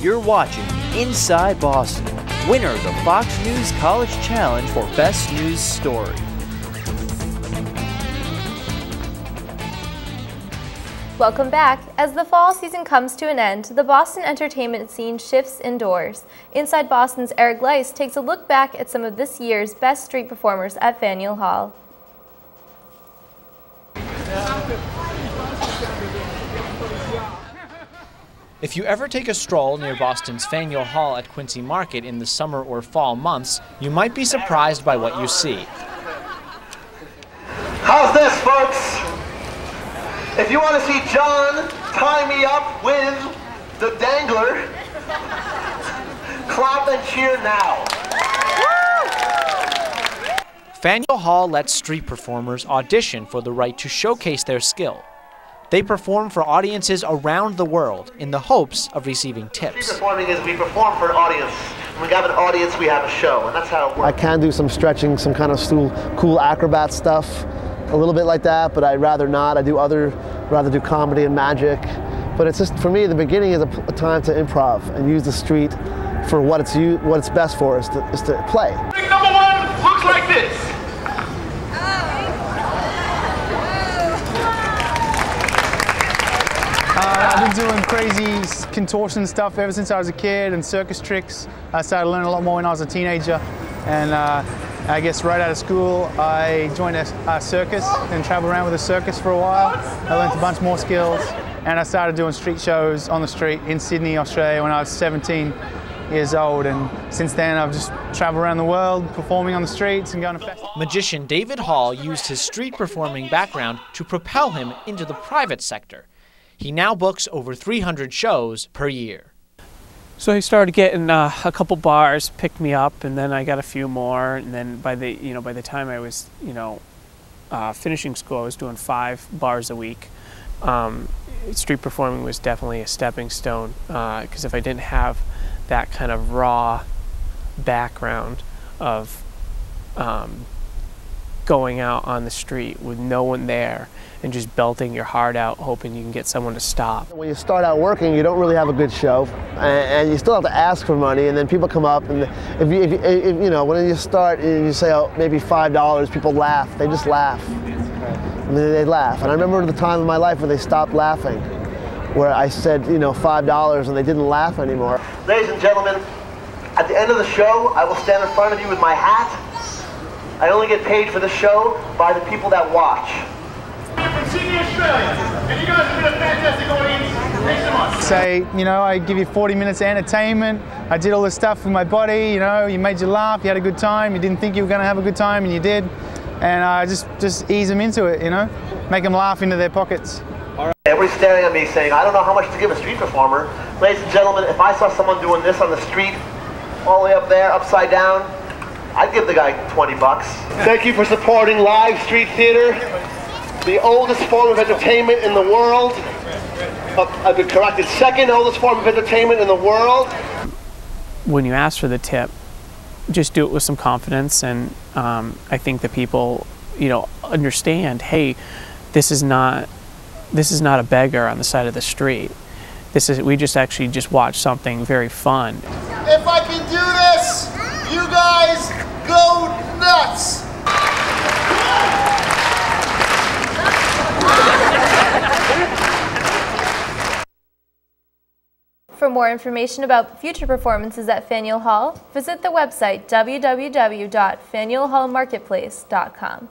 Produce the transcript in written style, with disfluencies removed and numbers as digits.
You're watching Inside Boston, winner of the Fox News College Challenge for Best News Story. Welcome back. As the fall season comes to an end, the Boston entertainment scene shifts indoors. Inside Boston's Eric Leiss takes a look back at some of this year's best street performers at Fanieul Hall. If you ever take a stroll near Boston's Fanieul Hall at Quincy Market in the summer or fall months, you might be surprised by what you see. How's this, folks? If you want to see John tie me up with the dangler, clap and cheer now. Fanieul Hall lets street performers audition for the right to showcase their skill. They perform for audiences around the world in the hopes of receiving tips. Street performing is we perform for an audience. When we have an audience, we have a show, and that's how it works. I can do some stretching, some kind of cool acrobat stuff, a little bit like that, but I'd rather not. I rather do comedy and magic. But it's just, for me, the beginning is a time to improv and use the street for what it's best for is to play. Trick number one looks like this. I've been doing crazy contortion stuff ever since I was a kid, and circus tricks. I started learning a lot more when I was a teenager, and I guess right out of school I joined a circus and traveled around with a circus for a while. I learned a bunch more skills, and I started doing street shows on the street in Sydney, Australia when I was 17 years old, and since then I've just traveled around the world performing on the streets and going to festivals. Magician David Hall used his street performing background to propel him into the private sector. He now books over 300 shows per year. So I started getting a couple bars picked me up, and then I got a few more, and then by the time I was finishing school, I was doing 5 bars a week. Street performing was definitely a stepping stone, because if I didn't have that kind of raw background of going out on the street with no one there and just belting your heart out, hoping you can get someone to stop. When you start out working, you don't really have a good show, and you still have to ask for money, and then people come up, and if you know, when you start and you say, oh, maybe $5, people laugh. They just laugh. And they laugh. And I remember the time in my life where they stopped laughing, where I said, you know, $5, and they didn't laugh anymore. Ladies and gentlemen, at the end of the show, I will stand in front of you with my hat. I only get paid for the show by the people that watch. From Sydney, Australia, and you guys have been a fantastic audience. Thanks so much. Say, you know, I give you 40 minutes of entertainment. I did all this stuff with my body, you know, you made you laugh, you had a good time, you didn't think you were going to have a good time, and you did. And just ease them into it, you know, make them laugh into their pockets. All right. Everybody's staring at me saying, I don't know how much to give a street performer. Ladies and gentlemen, if I saw someone doing this on the street, all the way up there, upside down, I'd give the guy 20 bucks. Thank you for supporting live street theater, the oldest form of entertainment in the world. I've been corrected, second oldest form of entertainment in the world. When you ask for the tip, just do it with some confidence, and I think that people, you know, understand, hey, this is not a beggar on the side of the street. We just watched something very fun. If I can do this, you guys go nuts! For more information about future performances at Fanieul Hall, visit the website www.fanieulhallmarketplace.com.